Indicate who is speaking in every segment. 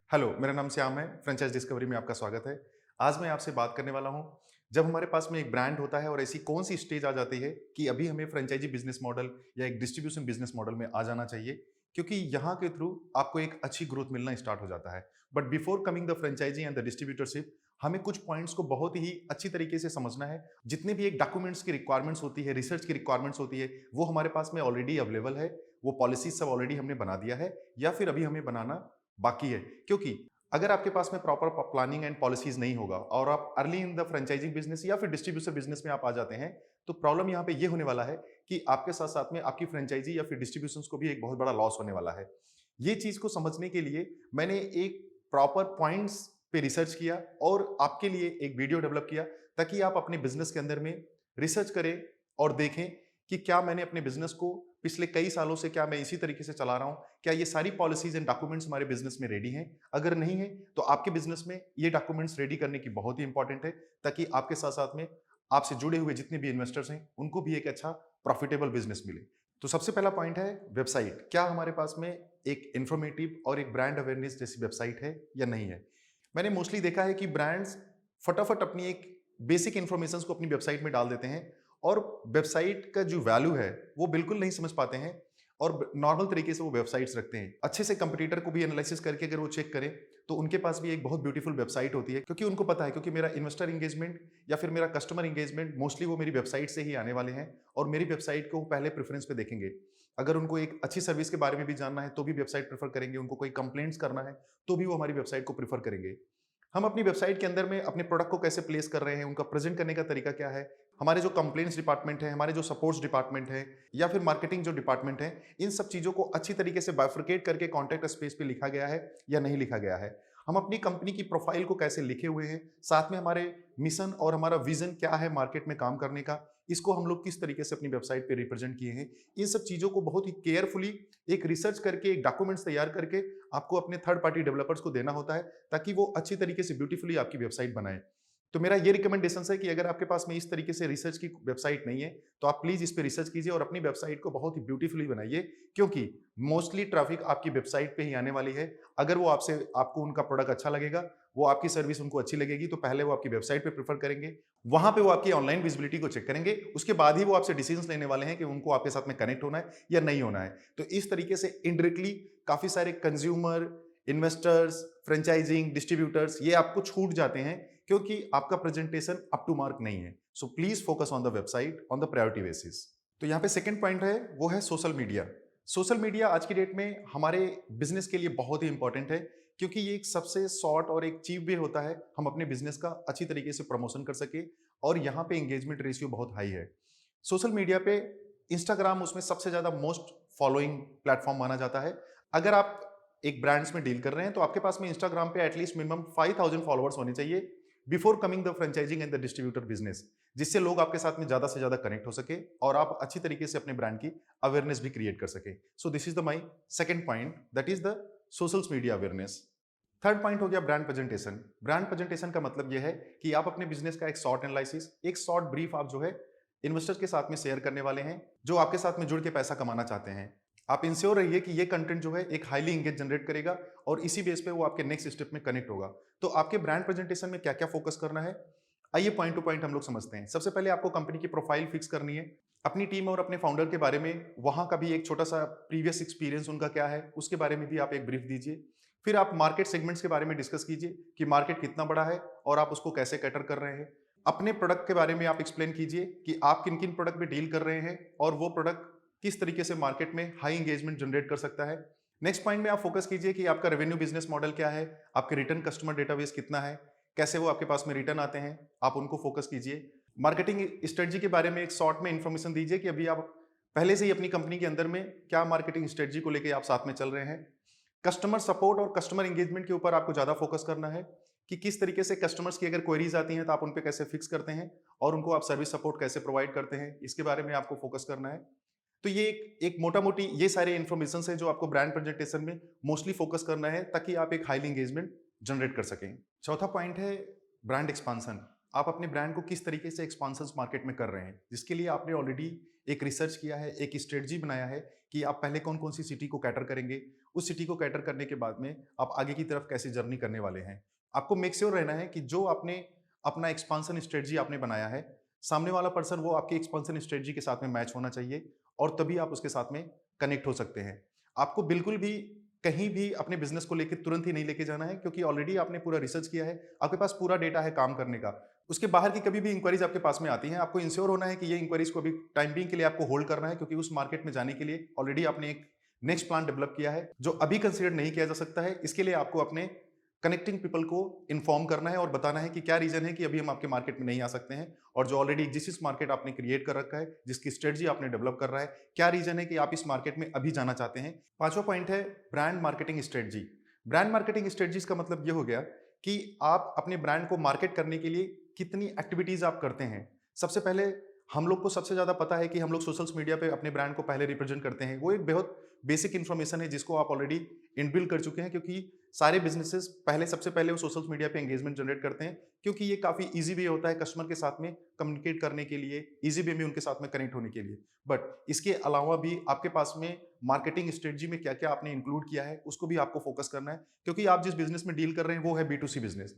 Speaker 1: Hello, मेरा नाम श्याम है, फ्रैंचाइज़ डिस्कवरी में आपका स्वागत है। आज मैं आपसे बात करने वाला हूँ, जब हमारे पास में एक ब्रांड होता है और ऐसी कौन-सी स्टेज आ जाती है कि अभी हमें फ्रैंचाइज़ी बिज़नेस मॉडल या एक डिस्ट्रीब्यूशन बिज़नेस मॉडल में आ जाना चाहिए, क्योंकि यहाँ के थ्रू आपको एक अच्छी ग्रोथ मिलना स्टार्ट हो जाता है। But before coming the franchise and the distributorship, हमें कुछ पॉइंट्स को बहुत ही अच्छी तरीके से समझना है। जितने भी एक डॉक्यूमेंट्स की रिक्वायरमेंट्स होती है, रिसर्च की रिक्वायरमेंट्स होती है, वो हमारे पास में ऑलरेडी अवेलेबल है। वो पॉलिसीज़ सब ऑलरेडी हमने बना दिया है या फिर अभी हमें बनाना बाकी है। क्योंकि अगर आपके पास में प्रॉपर प्लानिंग एंड पॉलिसीज नहीं होगा और आप early in the franchising business या फिर डिस्ट्रीब्यूशन बिजनेस में आप आ जाते हैं, तो प्रॉब्लम यहाँ पे ये होने वाला है कि आपके साथ साथ में आपकी फ्रेंचाइजी या फिर डिस्ट्रीब्यूशन को भी एक बहुत बड़ा लॉस होने वाला है। ये चीज को समझने के लिए मैंने एक प्रॉपर पॉइंट्स पे रिसर्च किया और आपके लिए एक वीडियो डेवलप किया, ताकि आप अपने बिजनेस के अंदर में रिसर्च करें और देखें कि क्या मैंने अपने बिजनेस को पिछले कई सालों से क्या मैं इसी तरीके से चला रहा हूं, क्या ये सारी पॉलिसीज एंड डॉक्यूमेंट्स हमारे बिजनेस में रेडी हैं। अगर नहीं है तो आपके बिजनेस में ये डॉक्यूमेंट्स रेडी करने की बहुत ही इंपॉर्टेंट है, ताकि आपके साथ साथ में आपसे जुड़े हुए जितने भी इन्वेस्टर्स हैं उनको भी एक अच्छा प्रॉफिटेबल बिजनेस मिले। तो सबसे पहला पॉइंट है वेबसाइट। क्या हमारे पास में एक इंफॉर्मेटिव और एक ब्रांड अवेयरनेस जैसी वेबसाइट है या नहीं है। मैंने मोस्टली देखा है कि ब्रांड्स फटाफट अपनी एक बेसिक इंफॉर्मेशन को अपनी वेबसाइट में डाल देते हैं और वेबसाइट का जो वैल्यू है वो बिल्कुल नहीं समझ पाते हैं और नॉर्मल तरीके से वो वेबसाइट्स रखते हैं। अच्छे से कंपटीटर को भी एनालिसिस करके अगर वो चेक करें तो उनके पास भी एक बहुत ब्यूटीफुल वेबसाइट होती है, क्योंकि उनको पता है, क्योंकि मेरा इन्वेस्टर इंगेजमेंट या फिर मेरा कस्टमर इंगेजमेंट मोस्टली वो मेरी वेबसाइट से ही आने वाले हैं और मेरी वेबसाइट को वो पहले प्रेफरेंस पे देखेंगे। अगर उनको एक अच्छी सर्विस के बारे में भी जानना है तो भी वेबसाइट प्रेफर करेंगे, उनको कोई कंप्लेंट्स करना है तो भी वो हमारी वेबसाइट को प्रेफर करेंगे। हम अपनी वेबसाइट के अंदर में अपने प्रोडक्ट को कैसे प्लेस कर रहे हैं, उनका प्रेजेंट करने का तरीका क्या है, हमारे जो कंप्लेंट्स डिपार्टमेंट है, हमारे जो सपोर्ट्स डिपार्टमेंट है या फिर मार्केटिंग जो डिपार्टमेंट है, इन सब चीज़ों को अच्छी तरीके से बाइफरकेट करके कॉन्टैक्ट स्पेस पे लिखा गया है या नहीं लिखा गया है। हम अपनी कंपनी की प्रोफाइल को कैसे लिखे हुए हैं, साथ में हमारे मिशन और हमारा विजन क्या है मार्केट में काम करने का, इसको हम लोग किस तरीके से अपनी वेबसाइट पे रिप्रेजेंट किए हैं। इन सब चीज़ों को बहुत ही केयरफुली एक रिसर्च करके, एक डॉक्यूमेंट्स तैयार करके आपको अपने थर्ड पार्टी डेवलपर्स को देना होता है, ताकि वो अच्छी तरीके से ब्यूटीफुली आपकी वेबसाइट बनाए। तो मेरा ये रिकमेंडेशन है कि अगर आपके पास में इस तरीके से रिसर्च की वेबसाइट नहीं है, तो आप प्लीज इस पे रिसर्च कीजिए और अपनी वेबसाइट को बहुत ही ब्यूटीफुली बनाइए, क्योंकि मोस्टली ट्रैफिक आपकी वेबसाइट पे ही आने वाली है। अगर वो आपसे आपको उनका प्रोडक्ट अच्छा लगेगा, वो आपकी सर्विस उनको अच्छी लगेगी, तो पहले वो आपकी वेबसाइट पे प्रेफर करेंगे। वहां पे वो आपकी ऑनलाइन विजिबिलिटी को चेक करेंगे, उसके बाद ही वो आपसे डिसीजन लेने वाले हैं कि उनको आपके साथ में कनेक्ट होना है या नहीं होना है। तो इस तरीके से इनडायरेक्टली काफी सारे कंज्यूमर, इन्वेस्टर्स, फ्रेंचाइजिंग, डिस्ट्रीब्यूटर्स ये आपको छूट जाते हैं, क्योंकि आपका प्रेजेंटेशन अप टू मार्क नहीं है। So please focus on the website on the priority basis. तो यहाँ पे सेकंड पॉइंट है, वो है सोशल मीडिया। सोशल मीडिया आज की डेट में हमारे बिजनेस के लिए बहुत ही इंपॉर्टेंट है, क्योंकि ये एक सबसे शॉर्ट और एक चीप वे होता है हम अपने बिजनेस का अच्छी तरीके से प्रमोशन कर सके, और यहाँ पे एंगेजमेंट रेशियो बहुत हाई है। सोशल मीडिया पे इंस्टाग्राम उसमें सबसे ज्यादा मोस्ट फॉलोइंग प्लेटफॉर्म माना जाता है। अगर आप एक ब्रांड्स में डील कर रहे हैं तो आपके पास में इंस्टाग्राम पे एटलीस्ट मिनिमम 5000 फॉलोअर्स होने चाहिए before coming the franchising and the distributor business, जिससे लोग आपके साथ में ज्यादा से ज्यादा कनेक्ट हो सके और आप अच्छी तरीके से अपने ब्रांड की अवेयरनेस भी क्रिएट कर सके। So this is the my second point, that is the social media awareness. Third point हो गया ब्रांड प्रेजेंटेशन। ब्रांड प्रेजेंटेशन का मतलब यह है कि आप अपने बिजनेस का एक शॉर्ट एनालिसिस, एक शॉर्ट ब्रीफ आप जो है इन्वेस्टर्स के साथ में शेयर करने वाले हैं, जो आपके साथ में जुड़ के पैसा कमाना चाहते हैं। आप इंश्योर रहिए कि ये कंटेंट जो है एक हाईली इंगेज जनरेट करेगा और इसी बेस पे वो आपके नेक्स्ट स्टेप में कनेक्ट होगा। तो आपके ब्रांड प्रेजेंटेशन में क्या क्या फोकस करना है, आइए पॉइंट टू पॉइंट हम लोग समझते हैं। सबसे पहले आपको कंपनी की प्रोफाइल फिक्स करनी है, अपनी टीम और अपने फाउंडर के बारे में, वहां का भी एक छोटा सा प्रीवियस एक्सपीरियंस उनका क्या है उसके बारे में भी आप एक ब्रीफ दीजिए। फिर आप मार्केट सेगमेंट्स के बारे में डिस्कस कीजिए कि मार्केट कितना बड़ा है और आप उसको कैसे कैटर कर रहे हैं। अपने प्रोडक्ट के बारे में आप एक्सप्लेन कीजिए कि आप किन किन प्रोडक्ट में डील कर रहे हैं और वो प्रोडक्ट किस तरीके से मार्केट में हाई एंगेजमेंट जनरेट कर सकता है। नेक्स्ट पॉइंट में आप फोकस कीजिए कि आपका रेवेन्यू बिजनेस मॉडल क्या है, आपके रिटर्न कस्टमर डेटाबेस कितना है, कैसे वो आपके पास में रिटर्न आते हैं, आप उनको फोकस कीजिए। मार्केटिंग स्ट्रेटजी के बारे में एक शॉर्ट में इंफॉर्मेशन दीजिए कि अभी आप पहले से ही अपनी कंपनी के अंदर में क्या मार्केटिंग स्ट्रेटजी को लेकर आप साथ में चल रहे हैं। कस्टमर सपोर्ट और कस्टमर एंगेजमेंट के ऊपर आपको ज्यादा फोकस करना है कि किस तरीके से कस्टमर्स की अगर क्वेरीज आती हैं तो आप उन पे कैसे फिक्स करते हैं और उनको आप सर्विस सपोर्ट कैसे प्रोवाइड करते हैं, इसके बारे में आपको फोकस करना है। तो ये एक मोटा मोटी ये सारे इन्फॉर्मेशन है जो आपको ब्रांड प्रेजेंटेशन में मोस्टली फोकस करना है, ताकि आप एक हाईली एंगेजमेंट जनरेट कर सकें। चौथा पॉइंट है ब्रांड एक्सपांसन। आप अपने ब्रांड को किस तरीके से एक्सपांसन मार्केट में कर रहे हैं, जिसके लिए आपने ऑलरेडी एक रिसर्च किया है, एक स्ट्रेटजी बनाया है कि आप पहले कौन कौन सी सिटी को कैटर करेंगे उस सिटी को कैटर करने के बाद में आप आगे की तरफ कैसे जर्नी करने वाले हैं। आपको मेक श्योर रहना है कि जो आपने अपना एक्सपांशन स्ट्रेटजी आपने बनाया है, सामने वाला पर्सन वो आपकी एक्सपांशन स्ट्रेटजी के साथ में मैच होना चाहिए और तभी आप उसके साथ में कनेक्ट हो सकते हैं। आपको बिल्कुल भी कहीं भी अपने बिज़नेस को लेके तुरंत ही नहीं लेके जाना है, क्योंकि ऑलरेडी आपने पूरा रिसर्च किया है, आपके पास पूरा डेटा है काम करने का। उसके बाहर की कभी भी इंक्वायरीज़ आपके पास में आती हैं, आपको इंश्योर होना है कि ये इंक्वायरीज़ को अभी टाइम बीइंग के लिए आपको होल्ड करना है, क्योंकि उस मार्केट में जाने के लिए ऑलरेडी आपने एक नेक्स्ट प्लान डेवलप किया है, जो अभी कंसीडर नहीं किया जा सकता है। इसके लिए आपको अपने कनेक्टिंग पीपल को इन्फॉर्म करना है और बताना है कि क्या रीज़न है कि अभी हम आपके मार्केट में नहीं आ सकते हैं, और जो ऑलरेडी जिस मार्केट आपने क्रिएट कर रखा है, जिसकी स्ट्रेटजी आपने डेवलप कर रहा है, क्या रीज़न है कि आप इस मार्केट में अभी जाना चाहते हैं। पाँचवाँ पॉइंट है brand marketing strategy. Brand marketing strategies का मतलब ये हो गया कि आप अपने ब्रांड को मार्केट करने के लिए कितनी एक्टिविटीज़ आप करते हैं। सबसे पहले हम लोग को सबसे ज़्यादा पता है कि हम लोग सोशल्स मीडिया पे अपने ब्रांड को पहले रिप्रेजेंट करते हैं। वो एक बहुत बेसिक इन्फॉर्मेशन है जिसको आप ऑलरेडी इनबिल्ड कर चुके हैं, क्योंकि सारे बिज़नेसेस पहले सबसे पहले वो सोशल मीडिया पे एंगेजमेंट जनरेट करते हैं, क्योंकि ये काफ़ी ईज़ी वे होता है कस्टमर के साथ में कम्युनिकेट करने के लिए, ईज़ी वे में उनके साथ में कनेक्ट होने के लिए। बट इसके अलावा भी आपके पास में मार्केटिंग स्ट्रेटजी में क्या-क्या आपने इंक्लूड किया है, उसको भी आपको फोकस करना है, क्योंकि आप जिस बिज़नेस में डील कर रहे हैं वो है B to C business.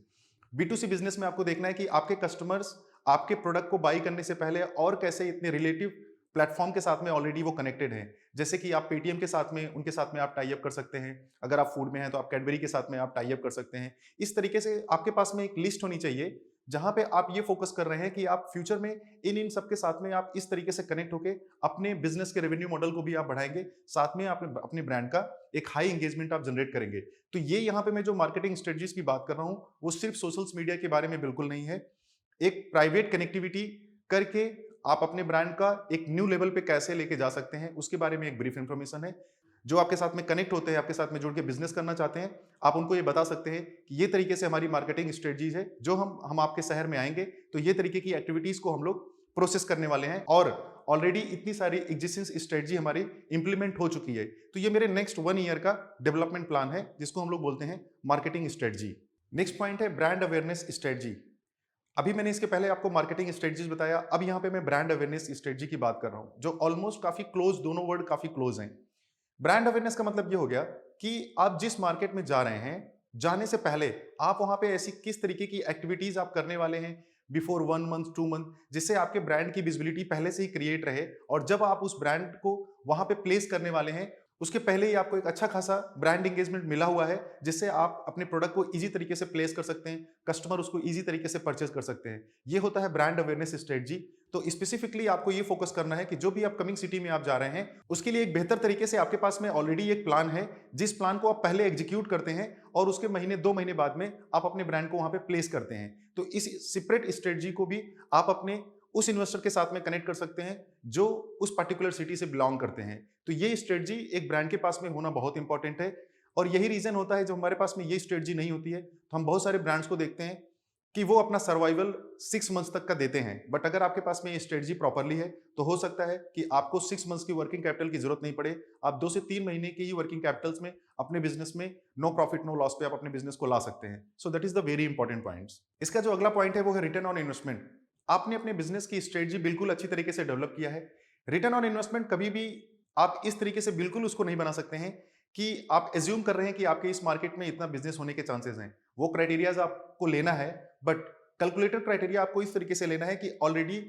Speaker 1: B to C business में आपको देखना है कि आपके कस्टमर्स आपके प्रोडक्ट को बाई करने से पहले और कैसे इतने रिलेटिव प्लेटफॉर्म के साथ में ऑलरेडी वो कनेक्टेड हैं। जैसे कि आप पेटीएम के साथ में उनके साथ में आप टाई अप कर सकते हैं। अगर आप फूड में हैं तो आप कैडबरी के साथ में आप टाई अप कर सकते हैं। इस तरीके से आपके पास में एक लिस्ट होनी चाहिए, जहाँ पे आप ये फोकस कर रहे हैं कि आप फ्यूचर में इन सब के साथ में आप इस तरीके से कनेक्ट होके अपने बिज़नेस के रेवेन्यू मॉडल को भी आप बढ़ाएँगे। साथ में आप अपने ब्रांड का एक हाई एंगेजमेंट आप जनरेट करेंगे। तो ये यहाँ पे मैं जो मार्केटिंग स्ट्रेटजीज़ की बात कर रहा हूँ, वो सिर्फ सोशल्स मीडिया के बारे में बिल्कुल नहीं है। एक प्राइवेट कनेक्टिविटी करके आप अपने ब्रांड का एक न्यू लेवल पे कैसे लेके जा सकते हैं, उसके बारे में एक ब्रीफ इंफॉर्मेशन है। जो आपके साथ में कनेक्ट होते हैं, आपके साथ में जुड़ के बिज़नेस करना चाहते हैं, आप उनको ये बता सकते हैं कि ये तरीके से हमारी मार्केटिंग स्ट्रेटजीज़ है, जो हम आपके शहर में आएँगे, तो ये तरीके की एक्टिविटीज़ को हम लोग प्रोसेस करने वाले हैं, और ऑलरेडी इतनी सारी एक्जिस्टिंग स्ट्रेटजी हमारी इंप्लीमेंट हो चुकी है। तो ये मेरे नेक्स्ट 1 ईयर का डेवलपमेंट प्लान है, जिसको हम लोग बोलते हैं मार्केटिंग स्ट्रेटजी। नेक्स्ट पॉइंट है ब्रांड अवेयरनेस स्ट्रेटजी। अभी मैंने इसके पहले आपको मार्केटिंग स्ट्रेटजीज बताया, अब यहाँ पे मैं ब्रांड अवेयरनेस स्ट्रेटजी की बात कर रहा हूँ, जो ऑलमोस्ट काफी क्लोज, दोनों वर्ड काफी क्लोज हैं। ब्रांड अवेयरनेस का मतलब ये हो गया कि आप जिस मार्केट में जा रहे हैं, जाने से पहले आप वहां पे ऐसी किस तरीके की एक्टिविटीज आप करने वाले हैं बिफोर 1 मंथ 2 मंथ, जिससे आपके ब्रांड की विजिबिलिटी पहले से ही क्रिएट रहे, और जब आप उस ब्रांड को वहां पे प्लेस करने वाले हैं, उसके पहले ही आपको एक अच्छा खासा ब्रांड एंगेजमेंट मिला हुआ है, जिससे आप अपने प्रोडक्ट को इजी तरीके से प्लेस कर सकते हैं, कस्टमर उसको इजी तरीके से परचेज कर सकते हैं। ये होता है ब्रांड अवेयरनेस स्ट्रेटजी। तो स्पेसिफिकली आपको ये फोकस करना है कि जो भी अपकमिंग सिटी में आप जा रहे हैं, उसके लिए एक बेहतर तरीके से आपके पास में ऑलरेडी एक प्लान है, जिस प्लान को आप पहले एग्जीक्यूट करते हैं और उसके महीने 2 महीने बाद में आप अपने ब्रांड को वहां पे प्लेस करते हैं। तो इस सेपरेट स्ट्रेटजी को भी आप अपने उस इन्वेस्टर के साथ में कनेक्ट कर सकते हैं जो उस पर्टिकुलर सिटी से बिलोंग करते हैं। तो ये स्ट्रेटजी एक ब्रांड के पास में होना बहुत इंपॉर्टेंट है, और यही रीजन होता है जब हमारे पास में ये स्ट्रेटजी नहीं होती है, तो हम बहुत सारे ब्रांड्स को देखते हैं कि वो अपना सर्वाइवल 6 मंथ्स तक का देते हैं। बट अगर आपके पास में ये स्ट्रेटजी प्रॉपरली है, तो हो सकता है कि आपको 6 मंथ्स की वर्किंग कैपिटल की जरूरत नहीं पड़े, आप 2 से 3 महीने की ही वर्किंग कैपिटल्स में अपने बिजनेस में नो प्रॉफिट नो लॉस पे आप अपने बिजनेस को ला सकते हैं। So that is the very important points. इसका जो अगला पॉइंट है वो है रिटर्न ऑन इन्वेस्टमेंट। आपने अपने बिजनेस की स्ट्रेटजी बिल्कुल अच्छी तरीके से डेवलप किया है। रिटर्न ऑन इन्वेस्टमेंट कभी भी आप इस तरीके से बिल्कुल उसको नहीं बना सकते हैं कि आप एज्यूम कर रहे हैं कि आपके इस मार्केट में इतना बिजनेस होने के चांसेस हैं। वो क्राइटेरियाज आपको लेना है, बट कैलकुलेटर क्राइटेरिया आपको इस तरीके से लेना है कि ऑलरेडी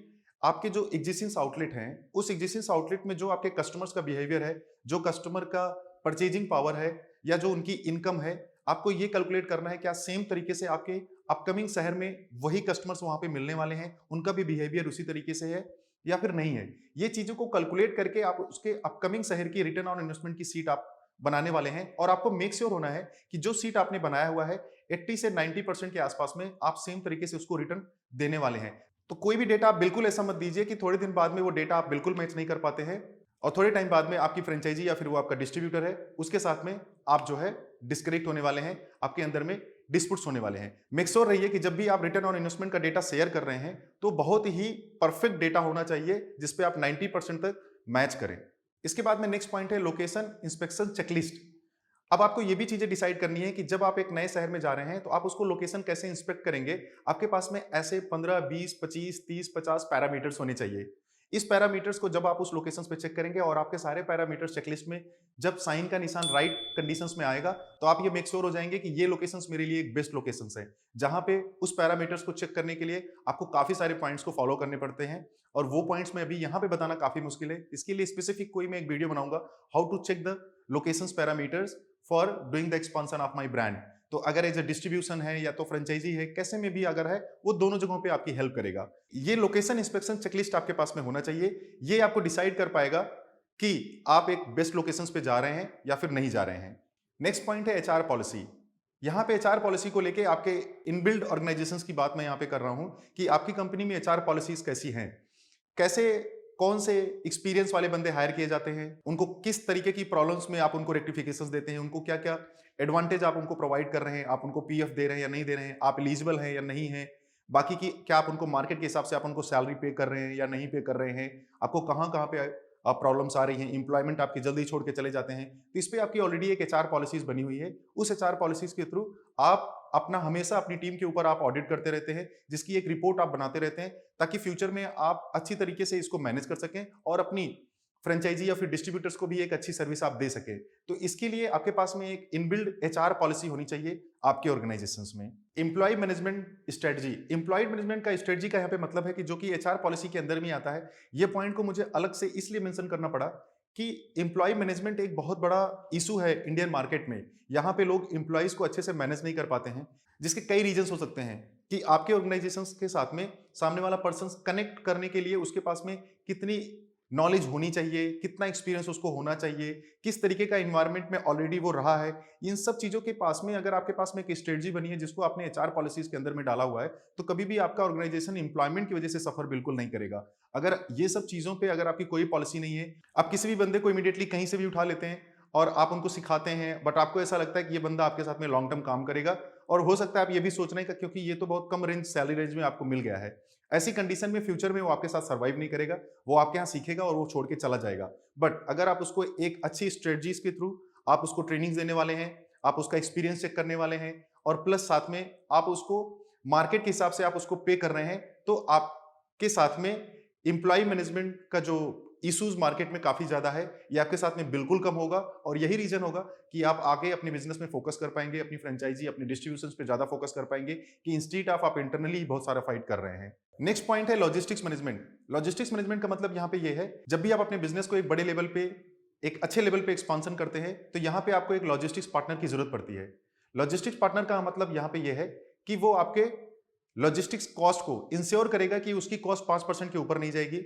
Speaker 1: आपके जो एग्जिस्टिंग आउटलेट हैं, उस एग्जिस्टिंग आउटलेट में जो आपके कस्टमर्स का बिहेवियर है, जो कस्टमर का परचेजिंग पावर है, या जो उनकी इनकम है, आपको ये कैलकुलेट करना है क्या सेम तरीके से आपके अपकमिंग शहर में वही कस्टमर्स वहां पे मिलने वाले हैं, उनका भी बिहेवियर उसी तरीके से है या फिर नहीं है। ये चीजों को कैलकुलेट करके आप उसके अपकमिंग शहर की रिटर्न ऑन इन्वेस्टमेंट की सीट आप बनाने वाले हैं, और आपको मेक श्योर होना है कि जो सीट आपने बनाया हुआ है 80 से 90% के आसपास में आप सेम तरीके से उसको रिटर्न देने वाले हैं। तो कोई भी डेटा आप बिल्कुल ऐसा मत दीजिए कि थोड़े दिन बाद में वो डेटा आप बिल्कुल मैच नहीं कर पाते हैं, और थोड़े टाइम बाद में आपकी फ्रेंचाइजी या फिर वो आपका डिस्ट्रीब्यूटर है उसके साथ में आप जो है डिस्कनेक्ट होने वाले हैं, आपके अंदर में डिस्प्यूट्स होने वाले हैं। मेक श्योर रहिए कि जब भी आप रिटर्न ऑन इन्वेस्टमेंट का डेटा शेयर कर रहे हैं, तो बहुत ही परफेक्ट डेटा होना चाहिए जिसपे आप 90% तक मैच करें। इसके बाद में नेक्स्ट पॉइंट है लोकेशन इंस्पेक्शन चेकलिस्ट। अब आपको ये भी चीजें डिसाइड करनी है कि जब आप एक नए शहर में जा रहे हैं तो आप उसको लोकेशन कैसे इंस्पेक्ट करेंगे। आपके पास में ऐसे 15 20 25 30 50 पैरामीटर्स होने चाहिए। इस पैरामीटर्स को जब आप उस लोकेशंस पे चेक करेंगे और आपके सारे पैरामीटर्स चेकलिस्ट में जब साइन का निशान राइट कंडीशंस में आएगा, तो आप ये मेक श्योर हो जाएंगे कि ये लोकेशंस मेरे लिए एक बेस्ट लोकेशंस है, जहां पे उस पैरामीटर्स को चेक करने के लिए आपको काफी सारे पॉइंट्स को फॉलो करने पड़ते हैं, और वो पॉइंट्स मैं अभी यहाँ पे बताना काफी मुश्किल है। इसके लिए स्पेसिफिक कोई मैं एक वीडियो बनाऊंगा, how to check the locations parameters for doing the expansion of my brand. तो अगर एज ए डिस्ट्रीब्यूशन है या तो फ्रेंचाइजी है, कैसे में भी अगर है, वो दोनों जगहों पे आपकी हेल्प करेगा। ये लोकेशन इंस्पेक्शन चेकलिस्ट आपके पास में होना चाहिए। ये आपको डिसाइड कर पाएगा कि आप एक बेस्ट लोकेशंस पे जा रहे हैं या फिर नहीं जा रहे हैं। नेक्स्ट पॉइंट है एचआर पॉलिसी। यहाँ पे एचआर पॉलिसी को लेके आपके इनबिल्ड ऑर्गेनाइजेशंस की बात मैं यहाँ पे कर रहा हूँ कि आपकी कंपनी में एचआर पॉलिसीज कैसी हैं, कैसे कौन से एक्सपीरियंस वाले बंदे हायर किए जाते हैं, उनको किस तरीके की प्रॉब्लम्स में आप उनको रेक्टिफिकेशंस देते हैं, उनको क्या क्या एडवांटेज आप उनको प्रोवाइड कर रहे हैं, आप उनको पीएफ दे रहे हैं या नहीं दे रहे हैं, आप एलिजिबल हैं या नहीं हैं, बाकी की क्या आप उनको मार्केट के हिसाब से आप उनको सैलरी पे कर रहे हैं या नहीं पे कर रहे हैं, आपको कहाँ कहाँ पे प्रॉब्लम्स आ रही हैं, इंप्लॉयमेंट आपकी जल्दी छोड़ के चले जाते हैं। तो इस पर आपकी ऑलरेडी एक एचआर पॉलिसीज बनी हुई है। उस एचआर पॉलिसीज के थ्रू आप अपना हमेशा अपनी टीम के ऊपर आप ऑडिट करते रहते हैं, जिसकी एक रिपोर्ट आप बनाते रहते हैं, ताकि फ्यूचर में आप अच्छी तरीके से इसको मैनेज कर सकें और अपनी फ्रेंचाइजी या फिर डिस्ट्रीब्यूटर्स को भी एक अच्छी सर्विस आप दे सके। तो इसके लिए आपके पास में एक इनबिल्ड एचआर पॉलिसी होनी चाहिए आपके ऑर्गेनाइजेशंस में। Employ management strategy, employ management का स्ट्रेटजी का यहाँ पे मतलब है कि जो कि एचआर पॉलिसी के अंदर में आता है। ये पॉइंट को मुझे अलग से इसलिए मेंशन करना पड़ा कि एम्प्लॉय मैनेजमेंट एक बहुत बड़ा इशू है इंडियन मार्केट में। यहाँ पे लोग एम्प्लॉयज को अच्छे से मैनेज नहीं कर पाते हैं, जिसके कई रीजन हो सकते हैं कि आपके ऑर्गेनाइजेशन के साथ में सामने वाला पर्सन कनेक्ट करने के लिए उसके पास में कितनी नॉलेज होनी चाहिए, कितना एक्सपीरियंस उसको होना चाहिए, किस तरीके का इन्वायरमेंट में ऑलरेडी वो रहा है। इन सब चीजों के पास में अगर आपके पास में एक स्ट्रेटजी बनी है जिसको आपने एचआर पॉलिसीज के अंदर में डाला हुआ है, तो कभी भी आपका ऑर्गेनाइजेशन एम्प्लॉयमेंट की वजह से सफर बिल्कुल नहीं करेगा। अगर ये सब चीजों पे अगर आपकी कोई पॉलिसी नहीं है, आप किसी भी बंदे को इमीडिएटली कहीं से भी उठा लेते हैं और आप उनको सिखाते हैं, बट आपको ऐसा लगता है कि ये बंदा आपके साथ में लॉन्ग टर्म काम करेगा, और हो सकता है आप ये भी सोच रहे हैं क्योंकि ये तो बहुत कम रेंज सैलरी रेंज में आपको मिल गया है, ऐसी कंडीशन में फ्यूचर में वो आपके साथ सर्वाइव नहीं करेगा, वो आपके यहाँ सीखेगा और वो छोड़ के चला जाएगा। बट अगर आप उसको एक अच्छी स्ट्रेटजीज के थ्रू आप उसको ट्रेनिंग देने वाले हैं, आप उसका एक्सपीरियंस चेक करने वाले हैं, और प्लस साथ में आप उसको मार्केट के हिसाब से आप उसको पे कर रहे हैं, तो आपके साथ में एम्प्लॉय मैनेजमेंट का जो इश्यूज मार्केट में काफी ज्यादा है, ये आपके साथ में बिल्कुल कम होगा। और यही रीजन होगा कि आप आगे अपने बिजनेस में फोकस कर पाएंगे, अपनी फ्रेंचाइजी अपनी डिस्ट्रीब्यूशन पे ज्यादा फोकस कर पाएंगे, कि इंस्टीट ऑफ आप इंटरनली बहुत सारा फाइट कर रहे हैं। नेक्स्ट पॉइंट है लॉजिस्टिक्स मैनेजमेंट। लॉजिस्टिक्स मैनेजमेंट का मतलब यहाँ पे ये है, जब भी आप अपने बिजनेस को एक बड़े लेवल पे, एक अच्छे लेवल पे एक्सपांशन करते हैं, तो यहाँ पे आपको एक लॉजिस्टिक्स पार्टनर की जरूरत पड़ती है। लॉजिस्टिक्स पार्टनर का मतलब यहाँ पे ये है कि वो आपके लॉजिस्टिक्स कॉस्ट को इंश्योर करेगा कि उसकी कॉस्ट 5% के ऊपर नहीं जाएगी।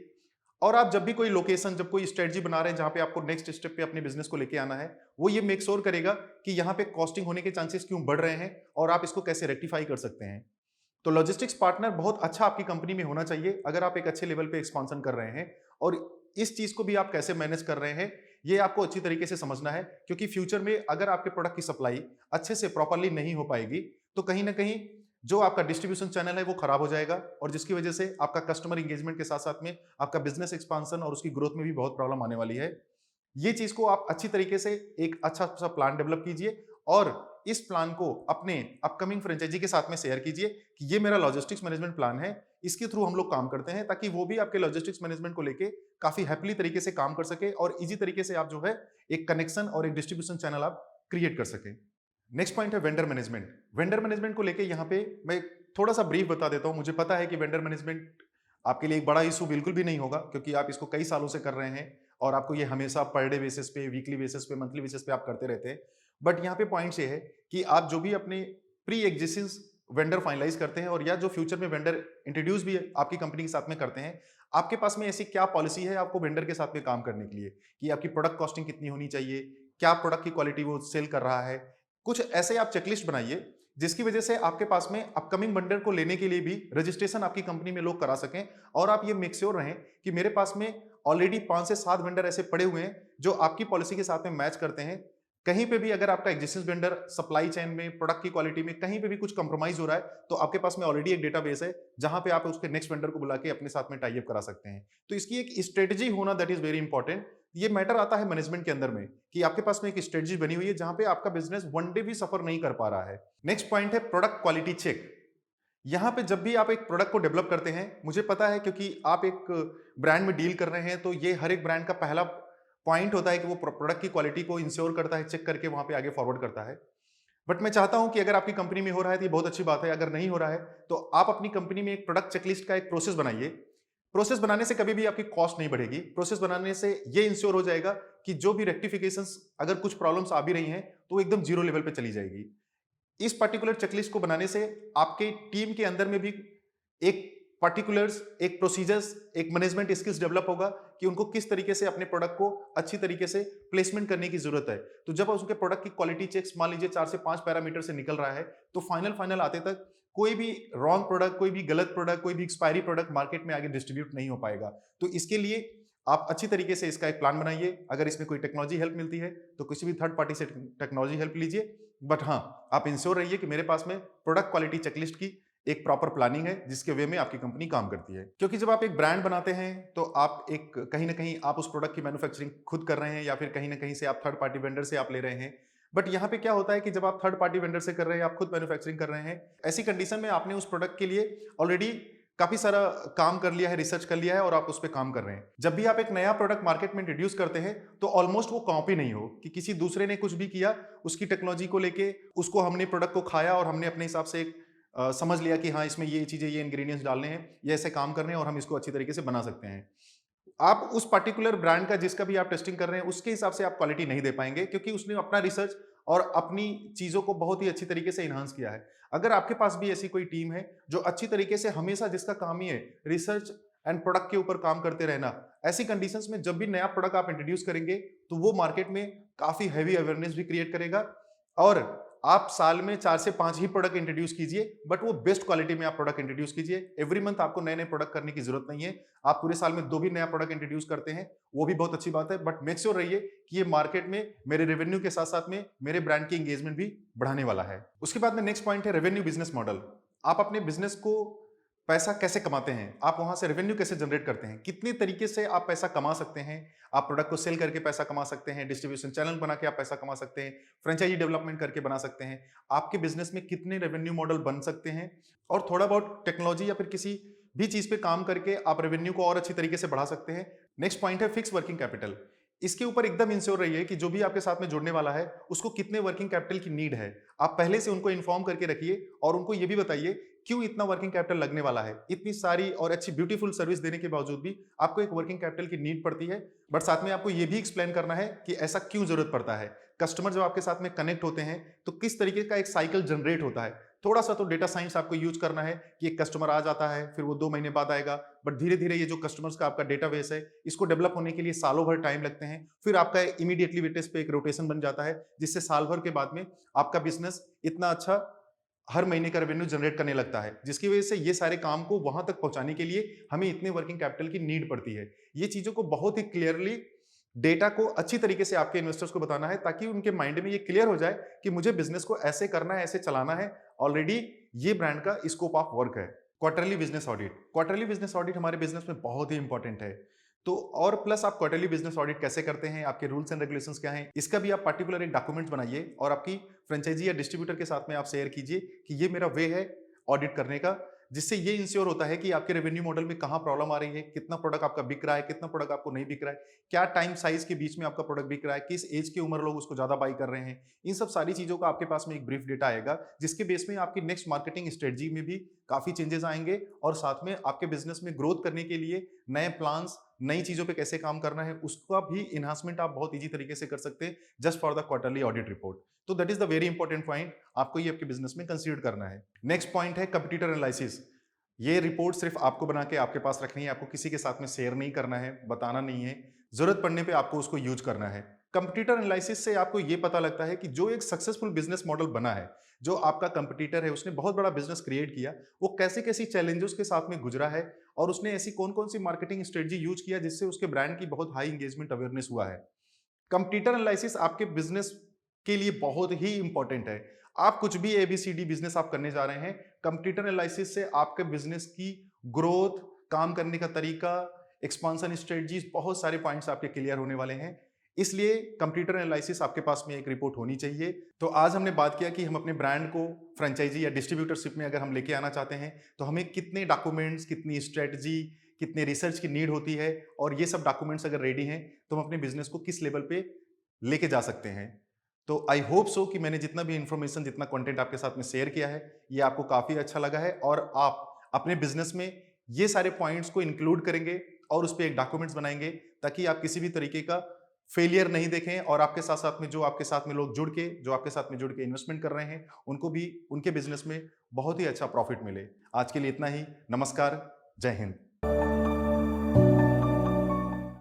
Speaker 1: और आप जब भी कोई लोकेशन, जब कोई स्ट्रेटजी बना रहे हैं जहां पे आपको नेक्स्ट स्टेप पे अपने बिजनेस को लेके आना है, वो ये मेक श्योर करेगा कि यहाँ पे कॉस्टिंग होने के चांसेस क्यों बढ़ रहे हैं और आप इसको कैसे रेक्टिफाई कर सकते हैं। तो लॉजिस्टिक्स पार्टनर बहुत अच्छा आपकी कंपनी में होना चाहिए अगर आप एक अच्छे लेवल पे एक्सपांशन कर रहे हैं, और इस चीज को भी आप कैसे मैनेज कर रहे हैं ये आपको अच्छी तरीके से समझना है, क्योंकि फ्यूचर में अगर आपके प्रोडक्ट की सप्लाई अच्छे से प्रॉपरली नहीं हो पाएगी, तो कहीं ना कहीं जो आपका डिस्ट्रीब्यूशन चैनल है वो खराब हो जाएगा, और जिसकी वजह से आपका कस्टमर इंगेजमेंट के साथ साथ में आपका बिजनेस एक्सपांशन और उसकी ग्रोथ में भी बहुत प्रॉब्लम आने वाली है। ये चीज को आप अच्छी तरीके से एक अच्छा सा प्लान डेवलप कीजिए, और इस प्लान को अपने अपकमिंग फ्रेंचाइजी के साथ में शेयर कीजिए कि ये मेरा लॉजिस्टिक्स मैनेजमेंट प्लान है, इसके थ्रू हम लोग काम करते हैं, ताकि वो भी आपके लॉजिस्टिक्स मैनेजमेंट को लेके काफी हैप्पीली तरीके से काम कर सके, और इजी तरीके से आप जो है एक कनेक्शन और एक डिस्ट्रीब्यूशन चैनल आप क्रिएट कर सके। नेक्स्ट पॉइंट है वेंडर मैनेजमेंट। वेंडर मैनेजमेंट को लेके यहाँ पे मैं थोड़ा सा ब्रीफ बता देता हूँ। मुझे पता है कि वेंडर मैनेजमेंट आपके लिए एक बड़ा इशू बिल्कुल भी नहीं होगा, क्योंकि आप इसको कई सालों से कर रहे हैं और आपको ये हमेशा पर डे बेसिस पे, वीकली बेसिस पे, मंथली बेसिस पे आप करते रहते हैं। बट यहाँ पे पॉइंट ये है कि आप जो भी अपने प्री एग्जिस्टिंग वेंडर फाइनलाइज करते हैं, और या जो फ्यूचर में वेंडर इंट्रोड्यूस भी आपकी कंपनी के साथ में करते हैं, आपके पास में ऐसी क्या पॉलिसी है आपको वेंडर के साथ में काम करने के लिए, कि आपकी प्रोडक्ट कॉस्टिंग कितनी होनी चाहिए, क्या प्रोडक्ट की क्वालिटी वो सेल कर रहा है। कुछ ऐसे आप चेकलिस्ट बनाइए जिसकी वजह से आपके पास में अपकमिंग वेंडर को लेने के लिए भी रजिस्ट्रेशन आपकी कंपनी में लोग करा सकें, और आप ये मेक श्योर रहें कि मेरे पास में ऑलरेडी 5 से 7 वेंडर ऐसे पड़े हुए हैं जो आपकी पॉलिसी के साथ में मैच करते हैं। कहीं पे भी अगर आपका एग्जिस्टिंग वेंडर सप्लाई चेन में, प्रोडक्ट की क्वालिटी में कहीं पे भी कुछ कंप्रोमाइज हो रहा है, तो आपके पास में ऑलरेडी एक डेटाबेस है जहां पे आप उसके नेक्स्ट वेंडर को बुला के अपने साथ में टाई अप करा सकते हैं। तो इसकी एक स्ट्रेटजी होना दैट इज वेरी इंपॉर्टेंट। ये मैटर आता है मैनेजमेंट के अंदर में, कि आपके पास में एक स्ट्रेटजी बनी हुई है जहां पे आपका बिजनेस वन डे भी सफर नहीं कर पा रहा है। नेक्स्ट पॉइंट है प्रोडक्ट क्वालिटी चेक। यहाँ पे जब भी आप एक प्रोडक्ट को डेवलप करते हैं, मुझे पता है क्योंकि आप एक ब्रांड में डील कर रहे हैं, तो ये हर एक ब्रांड का पहला पॉइंट होता है कि वो प्रोडक्ट की क्वालिटी को इंश्योर करता है, चेक करके वहाँ पे आगे फॉरवर्ड करता है। बट मैं चाहता हूँ कि अगर आपकी कंपनी में हो रहा है तो ये बहुत अच्छी बात है, अगर नहीं हो रहा है तो आप अपनी कंपनी में एक प्रोडक्ट चेकलिस्ट का एक प्रोसेस बनाइए। प्रोसेस बनाने से कभी भी आपकी कॉस्ट नहीं बढ़ेगी। प्रोसेस बनाने से ये इंश्योर हो जाएगा कि जो भी रेक्टिफिकेशंस, अगर कुछ प्रॉब्लम्स आ भी रही हैं, तो वो एकदम जीरो लेवल पे चली जाएगी। इस पर्टिकुलर चेकलिस्ट को बनाने से आपके टीम के अंदर में भी एक पर्टिकुलर्स, एक प्रोसीजर्स, एक मैनेजमेंट स्किल्स डेवलप होगा कि उनको किस तरीके से अपने प्रोडक्ट को अच्छी तरीके से प्लेसमेंट करने की जरूरत है। तो जब उसके प्रोडक्ट की क्वालिटी चेक्स मान लीजिए 4 से 5 पैरामीटर से निकल रहा है, तो फाइनल आते तक कोई भी रॉन्ग प्रोडक्ट, कोई भी गलत प्रोडक्ट, कोई भी एक्सपायरी प्रोडक्ट मार्केट में आगे डिस्ट्रीब्यूट नहीं हो पाएगा। तो इसके लिए आप अच्छी तरीके से इसका एक प्लान बनाइए। अगर इसमें कोई टेक्नोलॉजी हेल्प मिलती है तो किसी भी थर्ड पार्टी से टेक्नोलॉजी हेल्प लीजिए। बट हाँ, आप इंश्योर रहिए कि मेरे पास में प्रोडक्ट क्वालिटी चेकलिस्ट की एक प्रॉपर प्लानिंग है जिसके वे में आपकी कंपनी काम करती है। क्योंकि जब आप एक ब्रांड बनाते हैं तो आप एक कहीं ना कहीं आप उस प्रोडक्ट की मैन्युफैक्चरिंग खुद कर रहे हैं या फिर कहीं ना कहीं से आप थर्ड पार्टी वेंडर से आप ले रहे हैं। बट यहाँ पे क्या होता है कि जब आप थर्ड पार्टी वेंडर से कर रहे हैं, आप खुद मैन्युफैक्चरिंग कर रहे हैं, ऐसी कंडीशन में आपने उस प्रोडक्ट के लिए ऑलरेडी काफी सारा काम कर लिया है, रिसर्च कर लिया है और आप उस पर काम कर रहे हैं। जब भी आप एक नया प्रोडक्ट मार्केट में इंट्रोड्यूस करते हैं तो ऑलमोस्ट वो कॉपी नहीं हो कि किसी दूसरे ने कुछ भी किया, उसकी टेक्नोलॉजी को लेके उसको हमने प्रोडक्ट को खाया और हमने अपने हिसाब से एक समझ लिया कि हाँ, इसमें ये चीजें, ये इंग्रेडिएंट्स डालने हैं, ये ऐसे काम करने हैं और हम इसको अच्छी तरीके से बना सकते हैं। आप उस पर्टिकुलर ब्रांड का जिसका भी आप टेस्टिंग कर रहे हैं उसके हिसाब से आप क्वालिटी नहीं दे पाएंगे, क्योंकि उसने अपना रिसर्च और अपनी चीजों को बहुत ही अच्छी तरीके से इन्हांस किया है। अगर आपके पास भी ऐसी कोई टीम है जो अच्छी तरीके से हमेशा, जिसका काम ही है रिसर्च एंड प्रोडक्ट के ऊपर काम करते रहना, ऐसी कंडीशंस में जब भी नया प्रोडक्ट आप इंट्रोड्यूस करेंगे तो वो मार्केट में काफी हैवी अवेयरनेस भी क्रिएट करेगा। और आप साल में 4 से 5 ही प्रोडक्ट इंट्रोड्यूस कीजिए, बट वो बेस्ट क्वालिटी में आप प्रोडक्ट इंट्रोड्यूस कीजिए। एवरी मंथ आपको नए-नए प्रोडक्ट करने की जरूरत नहीं है। आप पूरे साल में 2 भी नया प्रोडक्ट इंट्रोड्यूस करते हैं, वो भी बहुत अच्छी बात है, बट मेक श्योर रहिए कि ये मार्केट में मेरे रेवेन्यू के साथ-साथ में मेरे ब्रांड की एंगेजमेंट भी बढ़ाने वाला है। उसके बाद में नेक्स्ट पॉइंट है रेवेन्यू बिजनेस मॉडल। आप अपने बिजनेस को पैसा कैसे कमाते हैं? आप वहां से रेवेन्यू कैसे जनरेट करते हैं? कितने तरीके से आप पैसा कमा सकते हैं? आप प्रोडक्ट को सेल करके पैसा कमा सकते हैं, डिस्ट्रीब्यूशन चैनल बना के आप पैसा कमा सकते हैं, फ्रेंचाइजी डेवलपमेंट करके बना सकते हैं। आपके बिजनेस में कितने रेवेन्यू मॉडल बन सकते हैं? और थोड़ा बहुत टेक्नोलॉजी या फिर किसी भी चीज पे काम करके आप रेवेन्यू को और अच्छी तरीके से बढ़ा सकते हैं। नेक्स्ट पॉइंट है फिक्स वर्किंग कैपिटल। इसके ऊपर एकदम इंश्योर रहिए कि जो भी आपके साथ में जुड़ने वाला है उसको कितने वर्किंग कैपिटल की नीड है। आप पहले से उनको इन्फॉर्म करके रखिए और उनको ये भी बताइए क्यों इतना वर्किंग कैपिटल लगने वाला है। इतनी सारी और अच्छी ब्यूटीफुल सर्विस देने के बावजूद भी आपको एक वर्किंग कैपिटल की नीड पड़ती है, बट साथ में आपको ये भी एक्सप्लेन करना है कि ऐसा क्यों जरूरत पड़ता है। कस्टमर जब आपके साथ में कनेक्ट होते हैं तो किस तरीके का एक साइकिल जनरेट होता है। थोड़ा सा तो डेटा साइंस आपको यूज करना है कि एक कस्टमर आ जाता है, फिर वो 2 महीने बाद आएगा, बट धीरे धीरे ये जो कस्टमर्स का आपका डेटाबेस है, इसको डेवलप होने के लिए सालों भर टाइम लगते हैं। फिर आपका इमीडिएटली वेटेज पे एक रोटेशन बन जाता है, जिससे साल भर के बाद में आपका बिजनेस इतना अच्छा हर महीने का रेवेन्यू जनरेट करने लगता है, जिसकी वजह से ये सारे काम को वहां तक पहुंचाने के लिए हमें इतने वर्किंग कैपिटल की नीड पड़ती है। ये चीजों को बहुत ही क्लियरली, डेटा को अच्छी तरीके से आपके इन्वेस्टर्स को बताना है, ताकि उनके माइंड में ये क्लियर हो जाए कि मुझे बिजनेस को ऐसे करना है, ऐसे चलाना है। ऑलरेडी ये ब्रांड का स्कोप ऑफ वर्क है। Quarterly business audit. Quarterly business audit हमारे बिजनेस में बहुत ही इंपॉर्टेंट है। तो और प्लस आप क्वार्टरली बिजनेस ऑडिट कैसे करते हैं, आपके रूल्स एंड रेगुलेशंस क्या हैं, इसका भी आप पार्टिकुलर एक डॉक्यूमेंट बनाइए और आपकी फ्रेंचाइजी या डिस्ट्रीब्यूटर के साथ में आप शेयर कीजिए कि ये मेरा वे है ऑडिट करने का, जिससे ये इंश्योर होता है कि आपके रेवेन्यू मॉडल में कहाँ प्रॉब्लम आ रही है, कितना प्रोडक्ट आपका बिक रहा है, कितना प्रोडक्ट आपको नहीं बिक रहा है, क्या टाइम साइज के बीच में आपका प्रोडक्ट बिक रहा है, किस एज के उम्र लोग उसको ज्यादा बाई कर रहे हैं। इन सब सारी चीजों का आपके पास में एक ब्रीफ डेटा आएगा, जिसके बेस में आपकी नेक्स्ट मार्केटिंग स्ट्रेटजी में भी काफी चेंजेस आएंगे और साथ में आपके बिजनेस में ग्रोथ करने के लिए नए प्लान्स, नई चीजों पे कैसे काम करना है, उसका भी इन्हांसमेंट आप बहुत इजी तरीके से कर सकते हैं just for the quarterly audit report. तो that is the very important point, आपको ये आपके बिजनेस में कंसीडर करना है। नेक्स्ट पॉइंट है कंपटीटर एनालिसिस। ये रिपोर्ट सिर्फ आपको बना के आपके पास रखनी है, आपको किसी के साथ में शेयर नहीं करना है, बताना नहीं है। जरूरत पड़ने पे आपको उसको यूज करना है। कंपटीटर एनालिसिस से आपको ये पता लगता है कि जो एक सक्सेसफुल बिजनेस मॉडल बना है, जो आपका कंपटीटर है, उसने बहुत बड़ा बिजनेस क्रिएट किया, वो कैसे कैसी चैलेंजेस के साथ में गुजरा है और उसने ऐसी कौन कौन सी मार्केटिंग स्ट्रेटजी यूज किया जिससे उसके ब्रांड की बहुत हाई एंगेजमेंट अवेयरनेस हुआ है। कंपटीटर एनालिसिस आपके बिजनेस के लिए बहुत ही इंपॉर्टेंट है। आप कुछ भी एबीसीडी बिजनेस आप करने जा रहे हैं, कंपटीटर एनालिसिस से आपके बिजनेस की ग्रोथ, काम करने का तरीका, एक्सपांशन स्ट्रेटजीज, बहुत सारे पॉइंट्स आपके क्लियर होने वाले हैं। इसलिए कंप्यूटर एनालिसिस आपके पास में एक रिपोर्ट होनी चाहिए। तो आज हमने बात किया कि हम अपने ब्रांड को फ्रेंचाइजी या डिस्ट्रीब्यूटरशिप में अगर हम लेके आना चाहते हैं, तो हमें कितने डॉक्यूमेंट्स, कितनी स्ट्रेटजी, कितने रिसर्च की नीड होती है, और ये सब डॉक्यूमेंट्स अगर रेडी हैं, तो हम अपने बिज़नेस को किस लेवल पे लेके जा सकते हैं। तो आई होप सो कि मैंने जितना भी इन्फॉर्मेशन, जितना कंटेंट आपके साथ में शेयर किया है, ये आपको काफ़ी अच्छा लगा है और आप अपने बिज़नेस में ये सारे पॉइंट्स को इंक्लूड करेंगे और उस पे एक डॉक्यूमेंट्स बनाएँगे, ताकि आप किसी भी तरीके का फेलियर नहीं देखें और आपके साथ-साथ में जो आपके साथ में लोग जो आपके साथ में जुड़ के इन्वेस्टमेंट कर रहे हैं, उनको भी उनके बिज़नेस में बहुत ही अच्छा प्रॉफिट मिले। आज के लिए इतना ही। नमस्कार। जय हिंद।